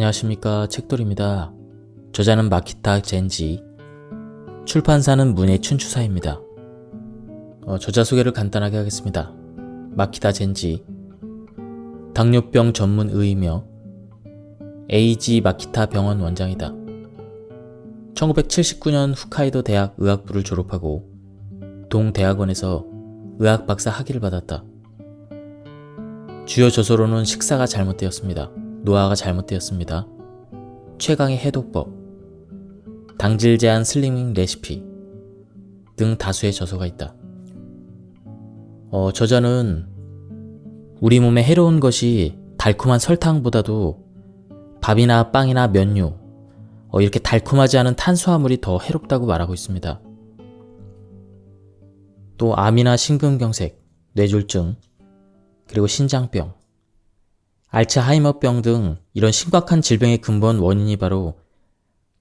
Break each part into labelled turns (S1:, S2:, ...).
S1: 안녕하십니까, 책돌입니다. 저자는 마키타 젠지, 출판사는 문예 춘추사입니다. 저자 소개를 간단하게 하겠습니다. 마키타 젠지, 당뇨병 전문 의이며 에이지 마키타 병원 원장이다. 1979년 홋카이도 대학 의학부를 졸업하고 동대학원에서 의학 박사 학위를 받았다. 주요 저서로는 식사가 잘못되었습니다. 노화가 잘못되었습니다. 최강의 해독법, 당질 제한 슬리밍 레시피 등 다수의 저서가 있다. 저자는 우리 몸에 해로운 것이 달콤한 설탕보다도 밥이나 빵이나 면류, 이렇게 달콤하지 않은 탄수화물이 더 해롭다고 말하고 있습니다. 또 암이나 심근경색, 뇌졸중, 그리고 신장병, 알츠하이머병 등 이런 심각한 질병의 근본 원인이 바로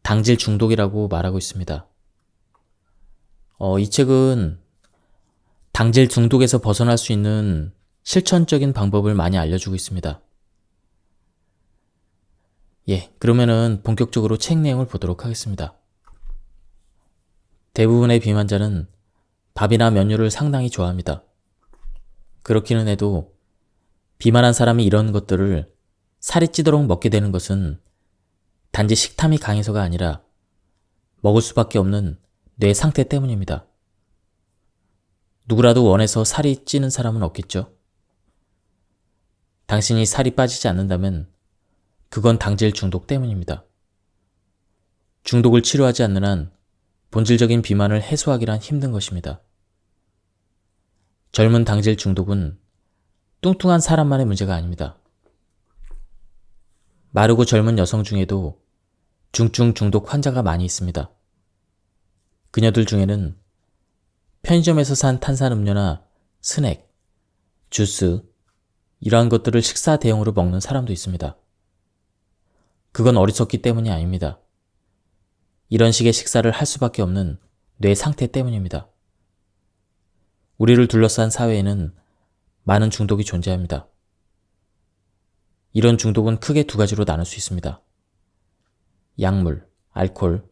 S1: 당질 중독이라고 말하고 있습니다. 이 책은 당질 중독에서 벗어날 수 있는 실천적인 방법을 많이 알려주고 있습니다. 그러면은 본격적으로 책 내용을 보도록 하겠습니다. 대부분의 비만자는 밥이나 면류를 상당히 좋아합니다. 그렇기는 해도 비만한 사람이 이런 것들을 살이 찌도록 먹게 되는 것은 단지 식탐이 강해서가 아니라 먹을 수밖에 없는 뇌 상태 때문입니다. 누구라도 원해서 살이 찌는 사람은 없겠죠? 당신이 살이 빠지지 않는다면 그건 당질 중독 때문입니다. 중독을 치료하지 않는 한 본질적인 비만을 해소하기란 힘든 것입니다. 젊은 당질 중독은 뚱뚱한 사람만의 문제가 아닙니다. 마르고 젊은 여성 중에도 중증 중독 환자가 많이 있습니다. 그녀들 중에는 편의점에서 산 탄산음료나 스낵, 주스, 이러한 것들을 식사 대용으로 먹는 사람도 있습니다. 그건 어리석기 때문이 아닙니다. 이런 식의 식사를 할 수밖에 없는 뇌 상태 때문입니다. 우리를 둘러싼 사회에는 많은 중독이 존재합니다. 이런 중독은 크게 두 가지로 나눌 수 있습니다. 약물, 알코올,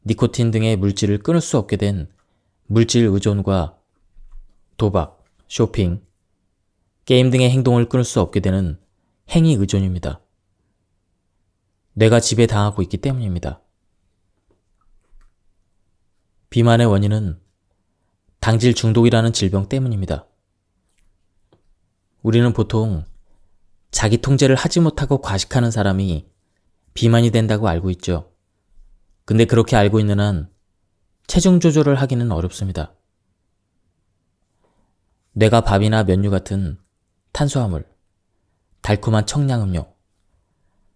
S1: 니코틴 등의 물질을 끊을 수 없게 된 물질 의존과 도박, 쇼핑, 게임 등의 행동을 끊을 수 없게 되는 행위 의존입니다. 뇌가 지배당하고 있기 때문입니다. 비만의 원인은 당질 중독이라는 질병 때문입니다. 우리는 보통 자기 통제를 하지 못하고 과식하는 사람이 비만이 된다고 알고 있죠. 근데 그렇게 알고 있는 한 체중 조절을 하기는 어렵습니다. 뇌가 밥이나 면류 같은 탄수화물, 달콤한 청량음료,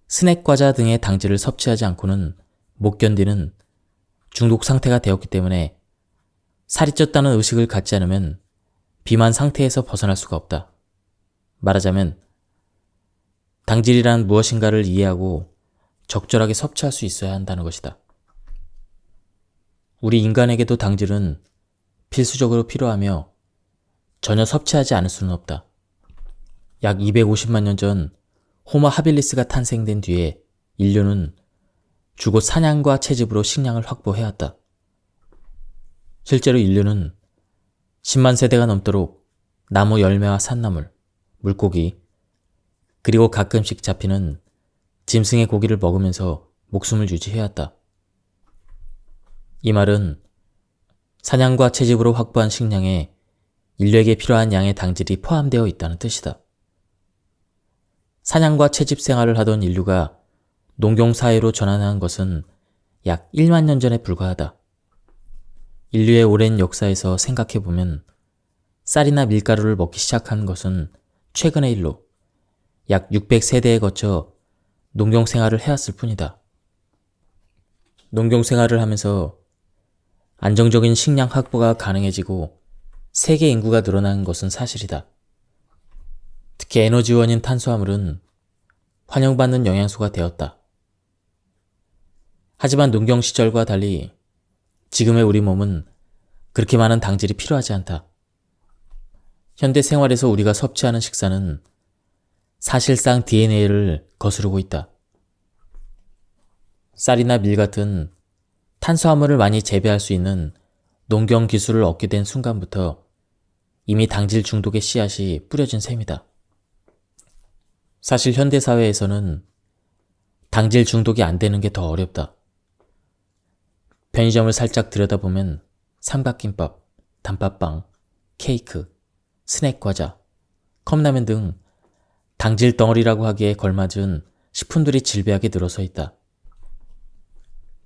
S1: 스낵 과자 등의 당질을 섭취하지 않고는 못 견디는 중독 상태가 되었기 때문에 살이 쪘다는 의식을 갖지 않으면 비만 상태에서 벗어날 수가 없다. 말하자면 당질이란 무엇인가를 이해하고 적절하게 섭취할 수 있어야 한다는 것이다. 우리 인간에게도 당질은 필수적으로 필요하며 전혀 섭취하지 않을 수는 없다. 약 250만 년 전 호모 하빌리스가 탄생된 뒤에 인류는 주로 사냥과 채집으로 식량을 확보해왔다. 실제로 인류는 10만 세대가 넘도록 나무 열매와 산나물, 물고기, 그리고 가끔씩 잡히는 짐승의 고기를 먹으면서 목숨을 유지해왔다. 이 말은 사냥과 채집으로 확보한 식량에 인류에게 필요한 양의 당질이 포함되어 있다는 뜻이다. 사냥과 채집 생활을 하던 인류가 농경사회로 전환한 것은 약 1만 년 전에 불과하다. 인류의 오랜 역사에서 생각해보면 쌀이나 밀가루를 먹기 시작한 것은 최근의 일로 약 600세대에 거쳐 농경생활을 해왔을 뿐이다. 농경생활을 하면서 안정적인 식량 확보가 가능해지고 세계 인구가 늘어난 것은 사실이다. 특히 에너지원인 탄수화물은 환영받는 영양소가 되었다. 하지만 농경 시절과 달리 지금의 우리 몸은 그렇게 많은 당질이 필요하지 않다. 현대 생활에서 우리가 섭취하는 식사는 사실상 DNA를 거스르고 있다. 쌀이나 밀 같은 탄수화물을 많이 재배할 수 있는 농경 기술을 얻게 된 순간부터 이미 당질 중독의 씨앗이 뿌려진 셈이다. 사실 현대사회에서는 당질 중독이 안 되는 게 더 어렵다. 편의점을 살짝 들여다보면 삼각김밥, 단팥빵, 케이크, 스낵 과자, 컵라면 등 당질 덩어리라고 하기에 걸맞은 식품들이 질비하게 늘어서 있다.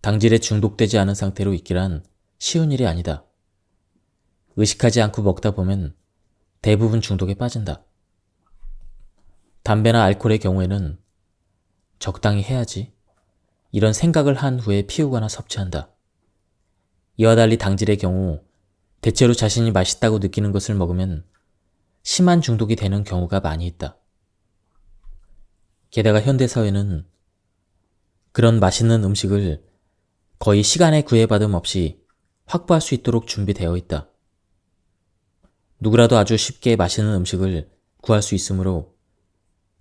S1: 당질에 중독되지 않은 상태로 있기란 쉬운 일이 아니다. 의식하지 않고 먹다 보면 대부분 중독에 빠진다. 담배나 알코올의 경우에는 적당히 해야지 이런 생각을 한 후에 피우거나 섭취한다. 이와 달리 당질의 경우 대체로 자신이 맛있다고 느끼는 것을 먹으면 심한 중독이 되는 경우가 많이 있다. 게다가 현대사회는 그런 맛있는 음식을 거의 시간의 구애받음 없이 확보할 수 있도록 준비되어 있다. 누구라도 아주 쉽게 맛있는 음식을 구할 수 있으므로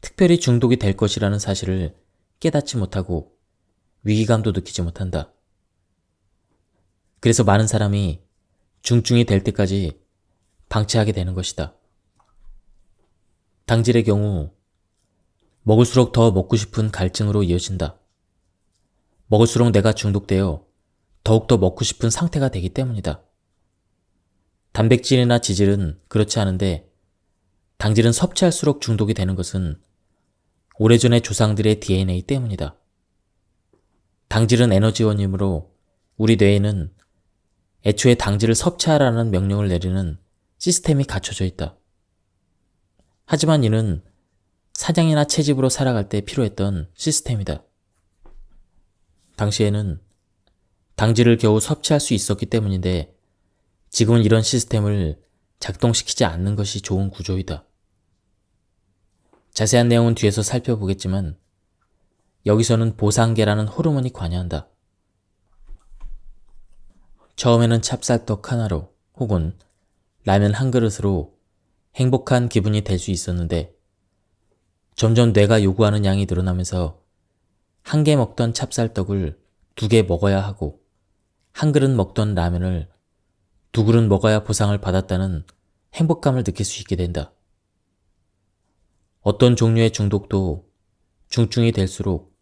S1: 특별히 중독이 될 것이라는 사실을 깨닫지 못하고 위기감도 느끼지 못한다. 그래서 많은 사람이 중증이 될 때까지 방치하게 되는 것이다. 당질의 경우 먹을수록 더 먹고 싶은 갈증으로 이어진다. 먹을수록 내가 중독되어 더욱더 먹고 싶은 상태가 되기 때문이다. 단백질이나 지질은 그렇지 않은데 당질은 섭취할수록 중독이 되는 것은 오래전의 조상들의 DNA 때문이다. 당질은 에너지원이므로 우리 뇌에는 애초에 당질을 섭취하라는 명령을 내리는 시스템이 갖춰져 있다. 하지만 이는 사냥이나 채집으로 살아갈 때 필요했던 시스템이다. 당시에는 당질을 겨우 섭취할 수 있었기 때문인데 지금은 이런 시스템을 작동시키지 않는 것이 좋은 구조이다. 자세한 내용은 뒤에서 살펴보겠지만 여기서는 보상계라는 호르몬이 관여한다. 처음에는 찹쌀떡 하나로 혹은 라면 한 그릇으로 행복한 기분이 될 수 있었는데 점점 뇌가 요구하는 양이 늘어나면서 한 개 먹던 찹쌀떡을 2개 먹어야 하고 한 그릇 먹던 라면을 2그릇 먹어야 보상을 받았다는 행복감을 느낄 수 있게 된다. 어떤 종류의 중독도 중증이 될수록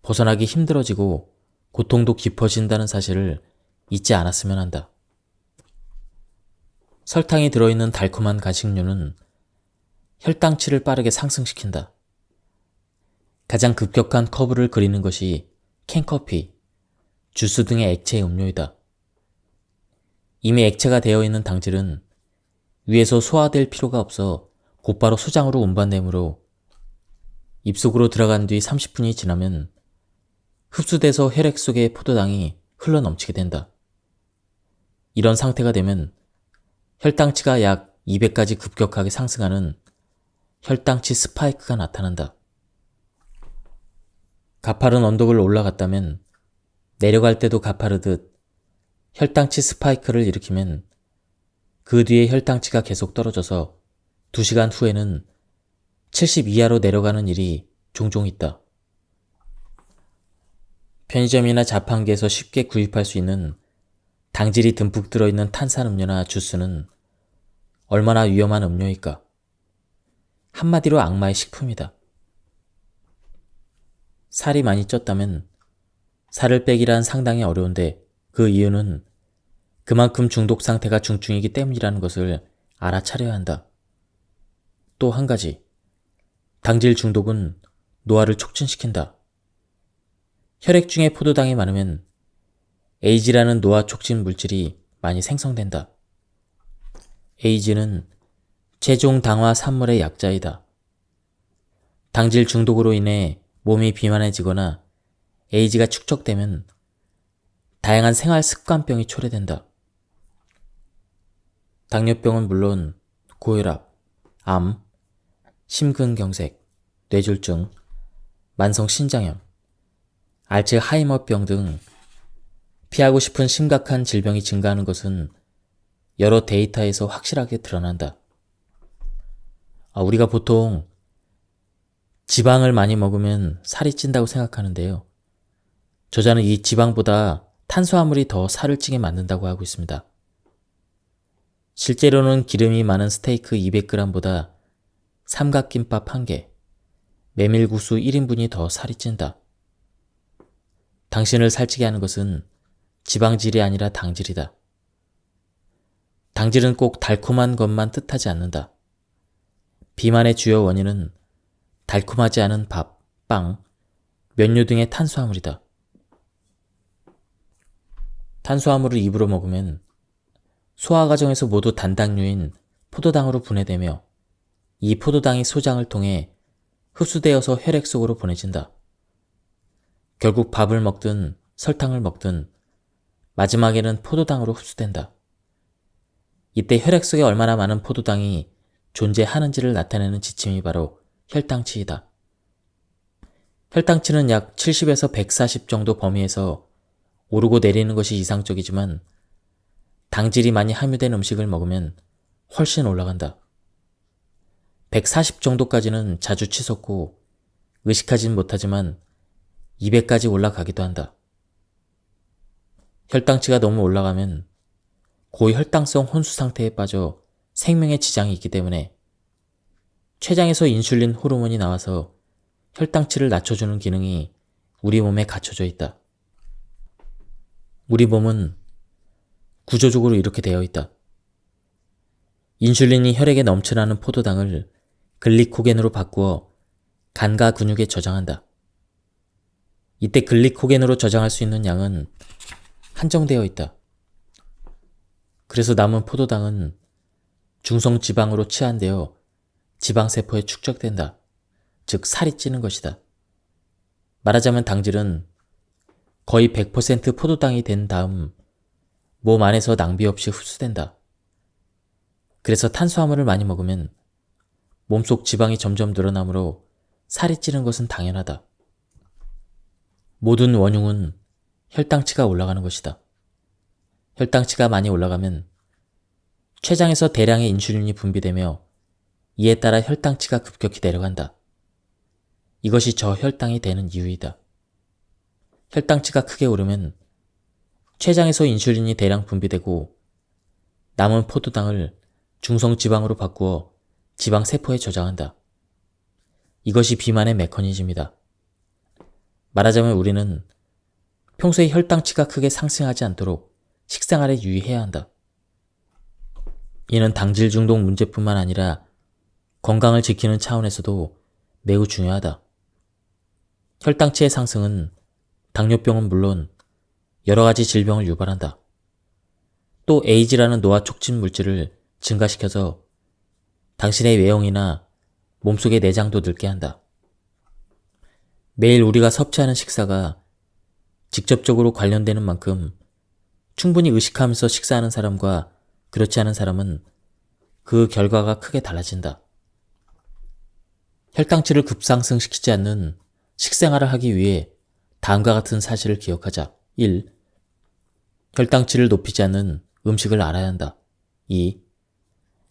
S1: 벗어나기 힘들어지고 고통도 깊어진다는 사실을 잊지 않았으면 한다. 설탕이 들어있는 달콤한 간식류는 혈당치를 빠르게 상승시킨다. 가장 급격한 커브를 그리는 것이 캔커피, 주스 등의 액체 음료이다. 이미 액체가 되어 있는 당질은 위에서 소화될 필요가 없어 곧바로 소장으로 운반되므로 입속으로 들어간 뒤 30분이 지나면 흡수돼서 혈액 속의 포도당이 흘러넘치게 된다. 이런 상태가 되면 혈당치가 약 200까지 급격하게 상승하는 혈당치 스파이크가 나타난다. 가파른 언덕을 올라갔다면 내려갈 때도 가파르듯 혈당치 스파이크를 일으키면 그 뒤에 혈당치가 계속 떨어져서 2시간 후에는 70 이하로 내려가는 일이 종종 있다. 편의점이나 자판기에서 쉽게 구입할 수 있는 당질이 듬뿍 들어있는 탄산음료나 주스는 얼마나 위험한 음료일까? 한마디로 악마의 식품이다. 살이 많이 쪘다면 살을 빼기란 상당히 어려운데 그 이유는 그만큼 중독 상태가 중증이기 때문이라는 것을 알아차려야 한다. 또 한 가지, 당질 중독은 노화를 촉진시킨다. 혈액 중에 포도당이 많으면 에이지라는 노화 촉진 물질이 많이 생성된다. 에이지는 최종 당화 산물의 약자이다. 당질 중독으로 인해 몸이 비만해지거나 에이지가 축적되면 다양한 생활 습관병이 초래된다. 당뇨병은 물론 고혈압, 암, 심근경색, 뇌졸중, 만성 신장염, 알츠하이머병 등 피하고 싶은 심각한 질병이 증가하는 것은 여러 데이터에서 확실하게 드러난다. 우리가 보통 지방을 많이 먹으면 살이 찐다고 생각하는데요. 저자는 이 지방보다 탄수화물이 더 살을 찌게 만든다고 하고 있습니다. 실제로는 기름이 많은 스테이크 200g보다 삼각김밥 1개, 메밀국수 1인분이 더 살이 찐다. 당신을 살찌게 하는 것은 지방질이 아니라 당질이다. 당질은 꼭 달콤한 것만 뜻하지 않는다. 비만의 주요 원인은 달콤하지 않은 밥, 빵, 면류 등의 탄수화물이다. 탄수화물을 입으로 먹으면 소화 과정에서 모두 단당류인 포도당으로 분해되며 이 포도당이 소장을 통해 흡수되어서 혈액 속으로 보내진다. 결국 밥을 먹든 설탕을 먹든 마지막에는 포도당으로 흡수된다. 이때 혈액 속에 얼마나 많은 포도당이 존재하는지를 나타내는 지침이 바로 혈당치이다. 혈당치는 약 70에서 140 정도 범위에서 오르고 내리는 것이 이상적이지만 당질이 많이 함유된 음식을 먹으면 훨씬 올라간다. 140 정도까지는 자주 치솟고 의식하진 못하지만 200까지 올라가기도 한다. 혈당치가 너무 올라가면 고혈당성 혼수 상태에 빠져 생명에 지장이 있기 때문에 췌장에서 인슐린 호르몬이 나와서 혈당치를 낮춰주는 기능이 우리 몸에 갖춰져 있다. 우리 몸은 구조적으로 이렇게 되어 있다. 인슐린이 혈액에 넘쳐나는 포도당을 글리코겐으로 바꾸어 간과 근육에 저장한다. 이때 글리코겐으로 저장할 수 있는 양은 한정되어 있다. 그래서 남은 포도당은 중성지방으로 치환되어 지방세포에 축적된다. 즉 살이 찌는 것이다. 말하자면 당질은 거의 100% 포도당이 된 다음 몸 안에서 낭비 없이 흡수된다. 그래서 탄수화물을 많이 먹으면 몸속 지방이 점점 늘어나므로 살이 찌는 것은 당연하다. 모든 원흉은 혈당치가 올라가는 것이다. 혈당치가 많이 올라가면 췌장에서 대량의 인슐린이 분비되며 이에 따라 혈당치가 급격히 내려간다. 이것이 저혈당이 되는 이유이다. 혈당치가 크게 오르면 췌장에서 인슐린이 대량 분비되고 남은 포도당을 중성지방으로 바꾸어 지방세포에 저장한다. 이것이 비만의 메커니즘이다. 말하자면 우리는 평소에 혈당치가 크게 상승하지 않도록 식생활에 유의해야 한다. 이는 당질 중독 문제뿐만 아니라 건강을 지키는 차원에서도 매우 중요하다. 혈당치의 상승은 당뇨병은 물론 여러 가지 질병을 유발한다. 또 에이즈라는 노화 촉진 물질을 증가시켜서 당신의 외형이나 몸속의 내장도 늙게 한다. 매일 우리가 섭취하는 식사가 직접적으로 관련되는 만큼 충분히 의식하면서 식사하는 사람과 그렇지 않은 사람은 그 결과가 크게 달라진다. 혈당치를 급상승시키지 않는 식생활을 하기 위해 다음과 같은 사실을 기억하자. 1. 혈당치를 높이지 않는 음식을 알아야 한다. 2.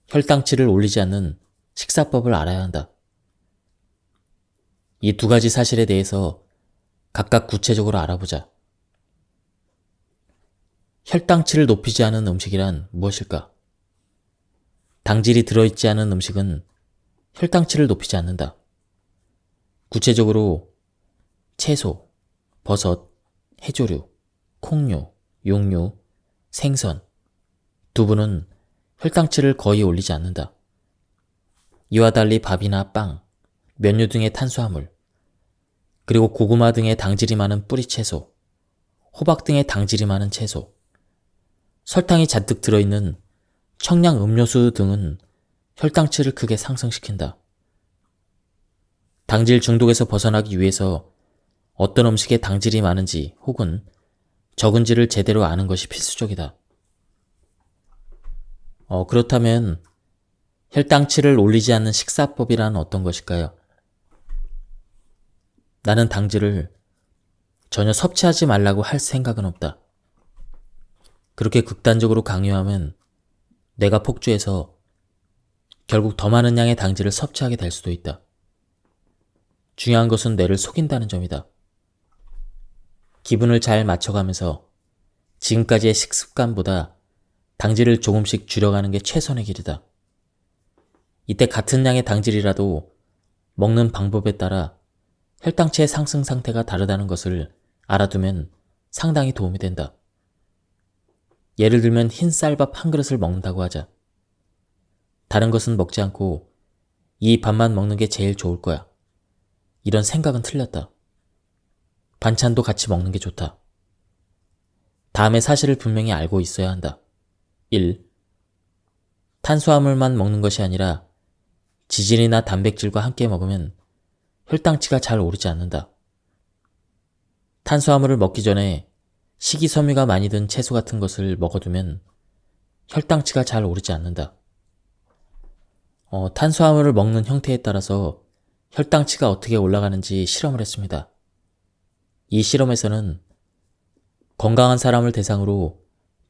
S1: 혈당치를 올리지 않는 식사법을 알아야 한다. 이 두 가지 사실에 대해서 각각 구체적으로 알아보자. 혈당치를 높이지 않은 음식이란 무엇일까? 당질이 들어있지 않은 음식은 혈당치를 높이지 않는다. 구체적으로 채소, 버섯, 해조류, 콩류, 육류, 생선, 두부는 혈당치를 거의 올리지 않는다. 이와 달리 밥이나 빵, 면류 등의 탄수화물, 그리고 고구마 등의 당질이 많은 뿌리채소, 호박 등의 당질이 많은 채소, 설탕이 잔뜩 들어있는 청량 음료수 등은 혈당치를 크게 상승시킨다. 당질 중독에서 벗어나기 위해서 어떤 음식에 당질이 많은지 혹은 적은지를 제대로 아는 것이 필수적이다. 그렇다면 혈당치를 올리지 않는 식사법이란 어떤 것일까요? 나는 당질을 전혀 섭취하지 말라고 할 생각은 없다. 그렇게 극단적으로 강요하면 뇌가 폭주해서 결국 더 많은 양의 당질을 섭취하게 될 수도 있다. 중요한 것은 뇌를 속인다는 점이다. 기분을 잘 맞춰가면서 지금까지의 식습관보다 당질을 조금씩 줄여가는 게 최선의 길이다. 이때 같은 양의 당질이라도 먹는 방법에 따라 혈당치의 상승 상태가 다르다는 것을 알아두면 상당히 도움이 된다. 예를 들면 흰 쌀밥 한 그릇을 먹는다고 하자. 다른 것은 먹지 않고 이 밥만 먹는 게 제일 좋을 거야. 이런 생각은 틀렸다. 반찬도 같이 먹는 게 좋다. 다음에 사실을 분명히 알고 있어야 한다. 1. 탄수화물만 먹는 것이 아니라 지질이나 단백질과 함께 먹으면 혈당치가 잘 오르지 않는다. 탄수화물을 먹기 전에 식이섬유가 많이 든 채소 같은 것을 먹어두면 혈당치가 잘 오르지 않는다. 탄수화물을 먹는 형태에 따라서 혈당치가 어떻게 올라가는지 실험을 했습니다. 이 실험에서는 건강한 사람을 대상으로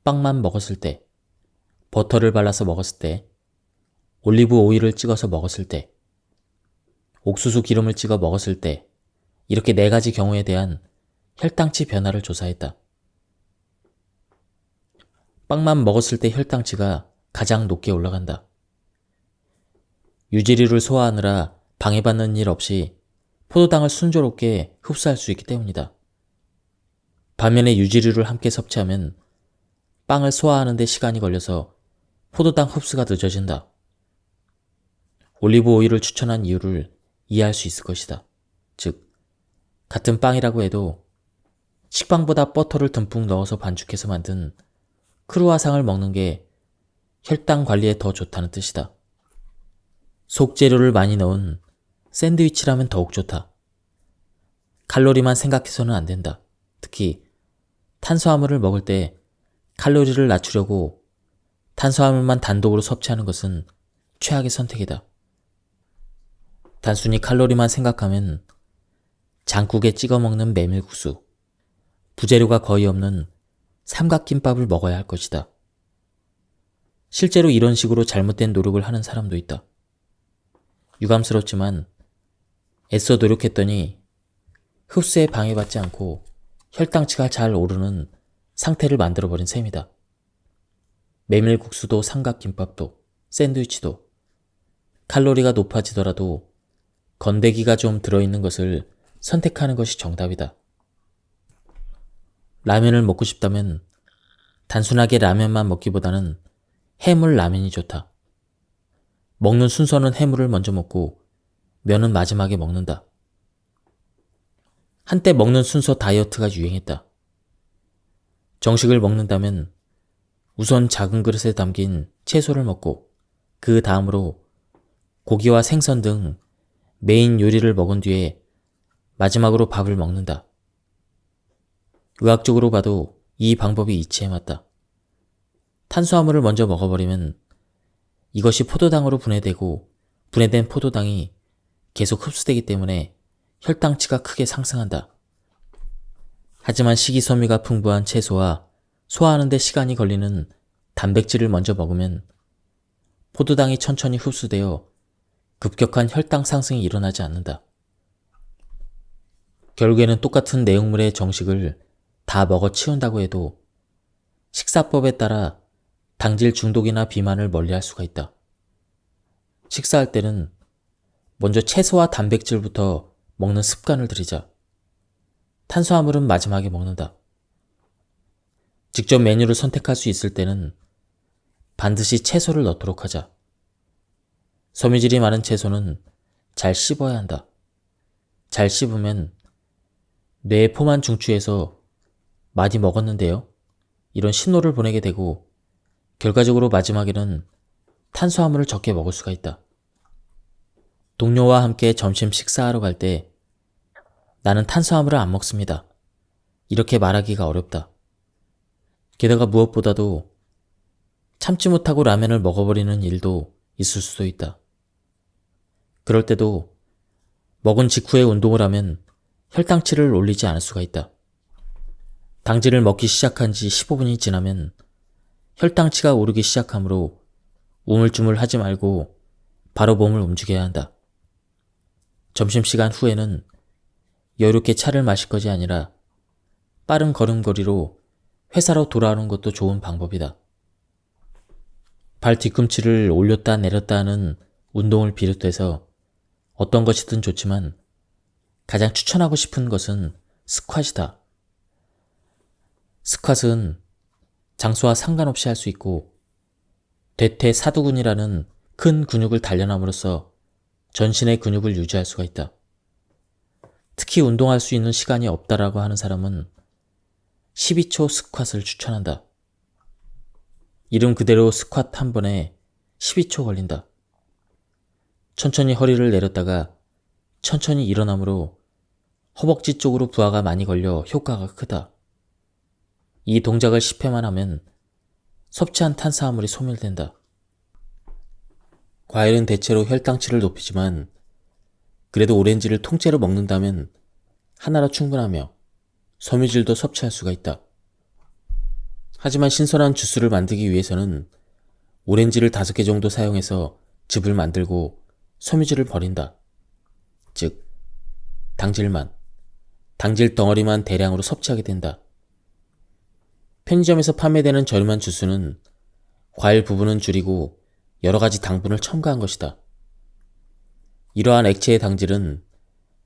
S1: 빵만 먹었을 때, 버터를 발라서 먹었을 때, 올리브 오일을 찍어서 먹었을 때, 옥수수 기름을 찍어 먹었을 때, 이렇게 4가지 경우에 대한 혈당치 변화를 조사했다. 빵만 먹었을 때 혈당치가 가장 높게 올라간다. 유지류를 소화하느라 방해받는 일 없이 포도당을 순조롭게 흡수할 수 있기 때문이다. 반면에 유지류를 함께 섭취하면 빵을 소화하는 데 시간이 걸려서 포도당 흡수가 늦어진다. 올리브 오일을 추천한 이유를 이해할 수 있을 것이다. 즉, 같은 빵이라고 해도 식빵보다 버터를 듬뿍 넣어서 반죽해서 만든 크루아상을 먹는 게 혈당 관리에 더 좋다는 뜻이다. 속재료를 많이 넣은 샌드위치라면 더욱 좋다. 칼로리만 생각해서는 안 된다. 특히 탄수화물을 먹을 때 칼로리를 낮추려고 탄수화물만 단독으로 섭취하는 것은 최악의 선택이다. 단순히 칼로리만 생각하면 장국에 찍어 먹는 메밀국수, 부재료가 거의 없는 삼각김밥을 먹어야 할 것이다. 실제로 이런 식으로 잘못된 노력을 하는 사람도 있다. 유감스럽지만 애써 노력했더니 흡수에 방해받지 않고 혈당치가 잘 오르는 상태를 만들어버린 셈이다. 메밀국수도 삼각김밥도 샌드위치도 칼로리가 높아지더라도 건더기가 좀 들어있는 것을 선택하는 것이 정답이다. 라면을 먹고 싶다면 단순하게 라면만 먹기보다는 해물 라면이 좋다. 먹는 순서는 해물을 먼저 먹고 면은 마지막에 먹는다. 한때 먹는 순서 다이어트가 유행했다. 정식을 먹는다면 우선 작은 그릇에 담긴 채소를 먹고 그 다음으로 고기와 생선 등 메인 요리를 먹은 뒤에 마지막으로 밥을 먹는다. 의학적으로 봐도 이 방법이 이치에 맞다. 탄수화물을 먼저 먹어버리면 이것이 포도당으로 분해되고 분해된 포도당이 계속 흡수되기 때문에 혈당치가 크게 상승한다. 하지만 식이섬유가 풍부한 채소와 소화하는 데 시간이 걸리는 단백질을 먼저 먹으면 포도당이 천천히 흡수되어 급격한 혈당 상승이 일어나지 않는다. 결국에는 똑같은 내용물의 정식을 다 먹어 치운다고 해도 식사법에 따라 당질 중독이나 비만을 멀리할 수가 있다. 식사할 때는 먼저 채소와 단백질부터 먹는 습관을 들이자. 탄수화물은 마지막에 먹는다. 직접 메뉴를 선택할 수 있을 때는 반드시 채소를 넣도록 하자. 섬유질이 많은 채소는 잘 씹어야 한다. 잘 씹으면 뇌의 포만 중추에서 많이 먹었는데요, 이런 신호를 보내게 되고 결과적으로 마지막에는 탄수화물을 적게 먹을 수가 있다. 동료와 함께 점심 식사하러 갈 때 나는 탄수화물을 안 먹습니다. 이렇게 말하기가 어렵다. 게다가 무엇보다도 참지 못하고 라면을 먹어버리는 일도 있을 수도 있다. 그럴 때도 먹은 직후에 운동을 하면 혈당치를 올리지 않을 수가 있다. 당질을 먹기 시작한 지 15분이 지나면 혈당치가 오르기 시작하므로 우물쭈물 하지 말고 바로 몸을 움직여야 한다. 점심시간 후에는 여유롭게 차를 마실 것이 아니라 빠른 걸음걸이로 회사로 돌아오는 것도 좋은 방법이다. 발 뒤꿈치를 올렸다 내렸다 하는 운동을 비롯해서 어떤 것이든 좋지만 가장 추천하고 싶은 것은 스쿼트이다. 스쿼트는 장소와 상관없이 할 수 있고 대퇴사두근이라는 큰 근육을 단련함으로써 전신의 근육을 유지할 수가 있다. 특히 운동할 수 있는 시간이 없다라고 하는 사람은 12초 스쿼트를 추천한다. 이름 그대로 스쿼트 한 번에 12초 걸린다. 천천히 허리를 내렸다가 천천히 일어나므로 허벅지 쪽으로 부하가 많이 걸려 효과가 크다. 이 동작을 10회만 하면 섭취한 탄수화물이 소멸된다. 과일은 대체로 혈당치를 높이지만 그래도 오렌지를 통째로 먹는다면 하나로 충분하며 섬유질도 섭취할 수가 있다. 하지만 신선한 주스를 만들기 위해서는 오렌지를 5개 정도 사용해서 즙을 만들고 섬유질을 버린다. 즉, 당질 덩어리만 대량으로 섭취하게 된다. 편의점에서 판매되는 저렴한 주스는 과일 부분은 줄이고 여러 가지 당분을 첨가한 것이다. 이러한 액체의 당질은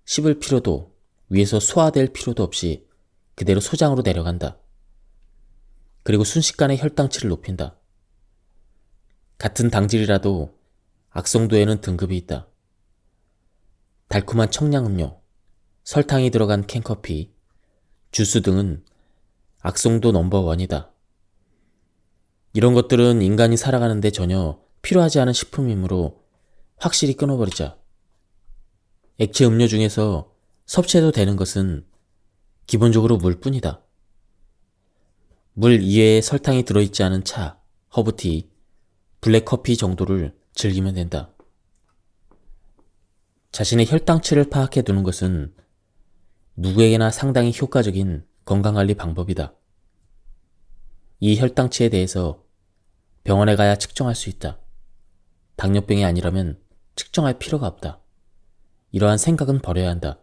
S1: 씹을 필요도 위에서 소화될 필요도 없이 그대로 소장으로 내려간다. 그리고 순식간에 혈당치를 높인다. 같은 당질이라도 악성도에는 등급이 있다. 달콤한 청량음료, 설탕이 들어간 캔커피, 주스 등은 악성도 넘버1이다. 이런 것들은 인간이 살아가는데 전혀 필요하지 않은 식품이므로 확실히 끊어버리자. 액체 음료 중에서 섭취해도 되는 것은 기본적으로 물뿐이다. 물 이외에 설탕이 들어있지 않은 차, 허브티, 블랙커피 정도를 즐기면 된다. 자신의 혈당치를 파악해 두는 것은 누구에게나 상당히 효과적인 건강관리 방법이다. 이 혈당치에 대해서 병원에 가야 측정할 수 있다. 당뇨병이 아니라면 측정할 필요가 없다. 이러한 생각은 버려야 한다.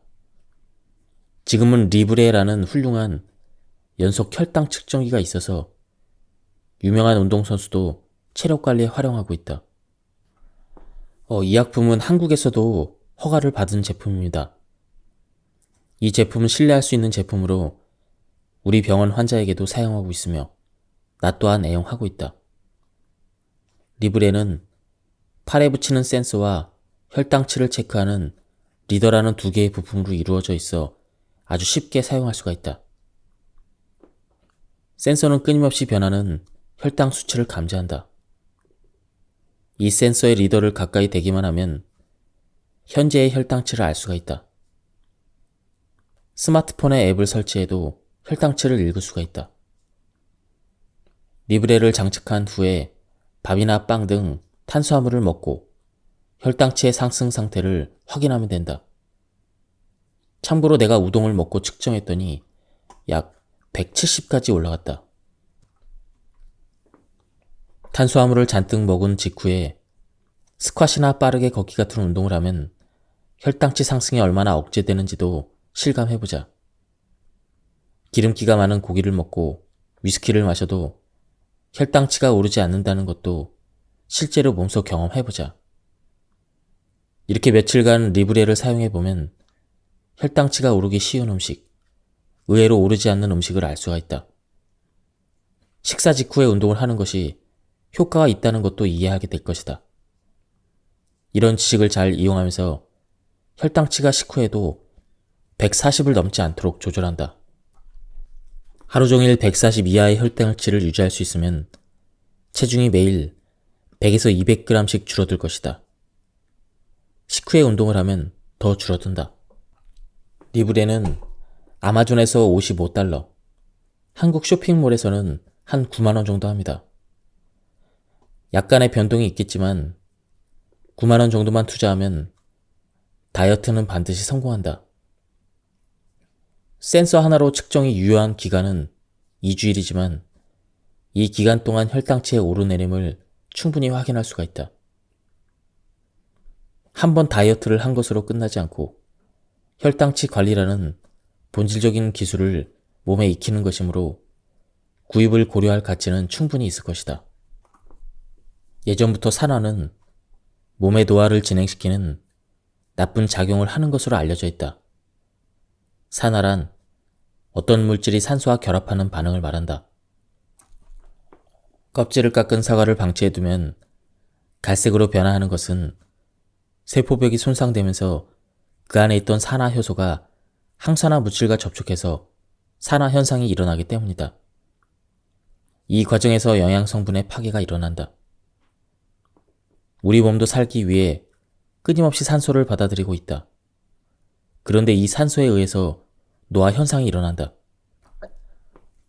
S1: 지금은 리브레라는 훌륭한 연속 혈당 측정기가 있어서 유명한 운동선수도 체력관리에 활용하고 있다. 이 약품은 한국에서도 허가를 받은 제품입니다. 이 제품은 신뢰할 수 있는 제품으로 우리 병원 환자에게도 사용하고 있으며 나 또한 애용하고 있다. 리브레는 팔에 붙이는 센서와 혈당치를 체크하는 리더라는 2개의 부품으로 이루어져 있어 아주 쉽게 사용할 수가 있다. 센서는 끊임없이 변하는 혈당 수치를 감지한다. 이 센서의 리더를 가까이 대기만 하면 현재의 혈당치를 알 수가 있다. 스마트폰에 앱을 설치해도 혈당치를 읽을 수가 있다. 리브레를 장착한 후에 밥이나 빵 등 탄수화물을 먹고 혈당치의 상승 상태를 확인하면 된다. 참고로 내가 우동을 먹고 측정했더니 약 170까지 올라갔다. 탄수화물을 잔뜩 먹은 직후에 스쿼시나 빠르게 걷기 같은 운동을 하면 혈당치 상승이 얼마나 억제되는지도 실감해보자. 기름기가 많은 고기를 먹고 위스키를 마셔도 혈당치가 오르지 않는다는 것도 실제로 몸소 경험해보자. 이렇게 며칠간 리브레를 사용해보면 혈당치가 오르기 쉬운 음식, 의외로 오르지 않는 음식을 알 수가 있다. 식사 직후에 운동을 하는 것이 효과가 있다는 것도 이해하게 될 것이다. 이런 지식을 잘 이용하면서 혈당치가 식후에도 140을 넘지 않도록 조절한다. 하루 종일 140 이하의 혈당치를 유지할 수 있으면 체중이 매일 100에서 200g씩 줄어들 것이다. 식후에 운동을 하면 더 줄어든다. 리브레는 아마존에서 $55, 한국 쇼핑몰에서는 한 9만원 정도 합니다. 약간의 변동이 있겠지만 9만원 정도만 투자하면 다이어트는 반드시 성공한다. 센서 하나로 측정이 유효한 기간은 2주일이지만 이 기간 동안 혈당치의 오르내림을 충분히 확인할 수가 있다. 한 번 다이어트를 한 것으로 끝나지 않고 혈당치 관리라는 본질적인 기술을 몸에 익히는 것이므로 구입을 고려할 가치는 충분히 있을 것이다. 예전부터 산화는 몸의 노화를 진행시키는 나쁜 작용을 하는 것으로 알려져 있다. 산화란 어떤 물질이 산소와 결합하는 반응을 말한다. 껍질을 깎은 사과를 방치해두면 갈색으로 변화하는 것은 세포벽이 손상되면서 그 안에 있던 산화 효소가 항산화 물질과 접촉해서 산화 현상이 일어나기 때문이다. 이 과정에서 영양 성분의 파괴가 일어난다. 우리 몸도 살기 위해 끊임없이 산소를 받아들이고 있다. 그런데 이 산소에 의해서 노화 현상이 일어난다.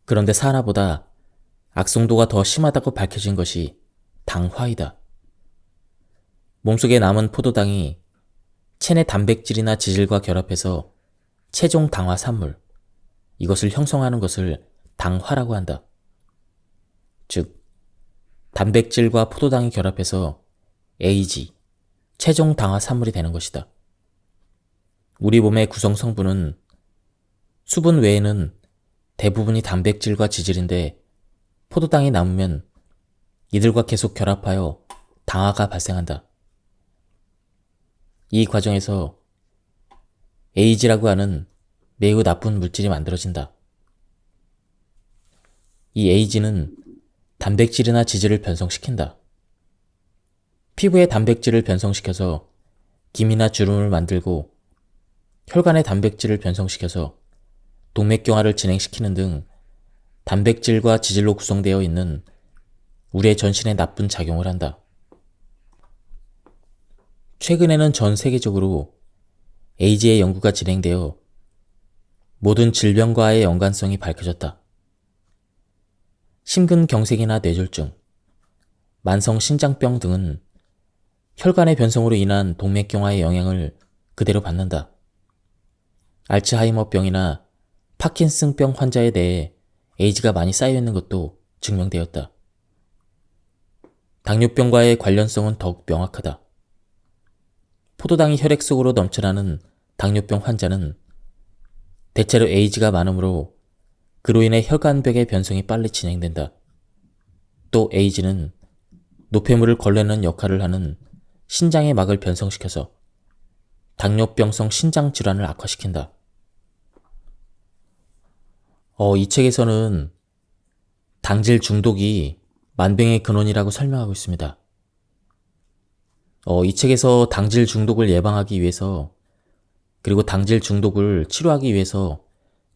S1: 그런데 산화보다 악성도가 더 심하다고 밝혀진 것이 당화이다. 몸속에 남은 포도당이 체내 단백질이나 지질과 결합해서 최종 당화 산물, 이것을 형성하는 것을 당화라고 한다. 즉, 단백질과 포도당이 결합해서 AG, 최종 당화 산물이 되는 것이다. 우리 몸의 구성 성분은 수분 외에는 대부분이 단백질과 지질인데 포도당이 남으면 이들과 계속 결합하여 당화가 발생한다. 이 과정에서 AG라고 하는 매우 나쁜 물질이 만들어진다. 이 AG는 단백질이나 지질을 변성시킨다. 피부의 단백질을 변성시켜서 김이나 주름을 만들고 혈관의 단백질을 변성시켜서 동맥경화를 진행시키는 등 단백질과 지질로 구성되어 있는 우리의 전신에 나쁜 작용을 한다. 최근에는 전 세계적으로 AG의 연구가 진행되어 모든 질병과의 연관성이 밝혀졌다. 심근경색이나 뇌졸중, 만성신장병 등은 혈관의 변성으로 인한 동맥경화의 영향을 그대로 받는다. 알츠하이머병이나 파킨슨병 환자에 대해 AG가 많이 쌓여있는 것도 증명되었다. 당뇨병과의 관련성은 더욱 명확하다. 포도당이 혈액 속으로 넘쳐나는 당뇨병 환자는 대체로 AG가 많으므로 그로 인해 혈관벽의 변성이 빨리 진행된다. 또 AG는 노폐물을 걸러내는 역할을 하는 신장의 막을 변성시켜서 당뇨병성 신장 질환을 악화시킨다. 이 책에서는 당질 중독이 만병의 근원이라고 설명하고 있습니다. 이 책에서 당질 중독을 예방하기 위해서 그리고 당질 중독을 치료하기 위해서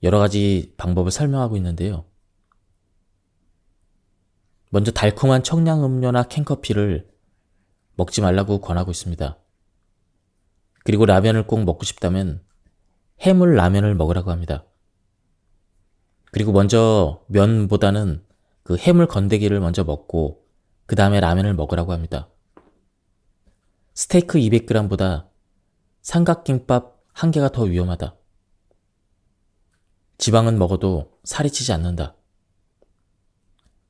S1: 여러 가지 방법을 설명하고 있는데요. 먼저 달콤한 청량음료나 캔커피를 먹지 말라고 권하고 있습니다. 그리고 라면을 꼭 먹고 싶다면 해물 라면을 먹으라고 합니다. 그리고 먼저 면보다는 그 해물 건더기를 먼저 먹고 그 다음에 라면을 먹으라고 합니다. 스테이크 200g보다 삼각김밥 1개가 더 위험하다. 지방은 먹어도 살이 찌지 않는다.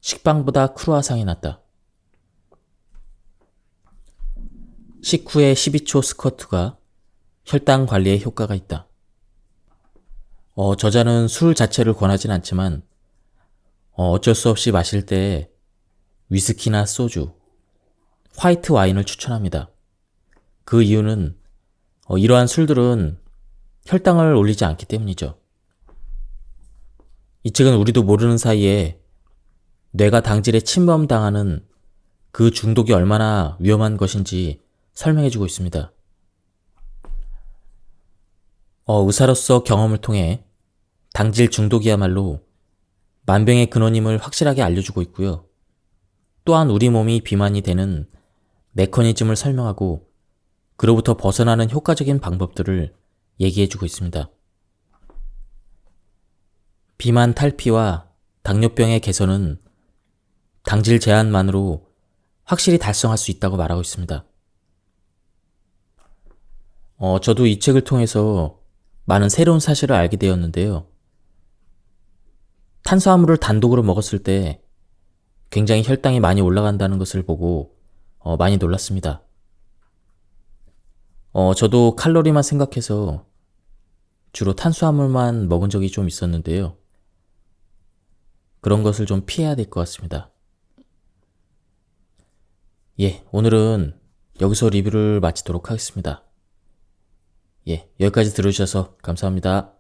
S1: 식빵보다 크루아상이 낫다. 식후에 12초 스쿼트가 혈당 관리에 효과가 있다. 저자는 술 자체를 권하진 않지만 어쩔 수 없이 마실 때 위스키나 소주, 화이트 와인을 추천합니다. 그 이유는 이러한 술들은 혈당을 올리지 않기 때문이죠. 이 책은 우리도 모르는 사이에 뇌가 당질에 침범당하는 그 중독이 얼마나 위험한 것인지 설명해주고 있습니다. 의사로서 경험을 통해 당질 중독이야말로 만병의 근원임을 확실하게 알려주고 있고요. 또한 우리 몸이 비만이 되는 메커니즘을 설명하고 그로부터 벗어나는 효과적인 방법들을 얘기해주고 있습니다. 비만 탈피와 당뇨병의 개선은 당질 제한만으로 확실히 달성할 수 있다고 말하고 있습니다. 저도 이 책을 통해서 많은 새로운 사실을 알게 되었는데요. 탄수화물을 단독으로 먹었을 때 굉장히 혈당이 많이 올라간다는 것을 보고 많이 놀랐습니다. 저도 칼로리만 생각해서 주로 탄수화물만 먹은 적이 좀 있었는데요. 그런 것을 좀 피해야 될 것 같습니다. 예, 오늘은 여기서 리뷰를 마치도록 하겠습니다. 예, 여기까지 들어주셔서 감사합니다.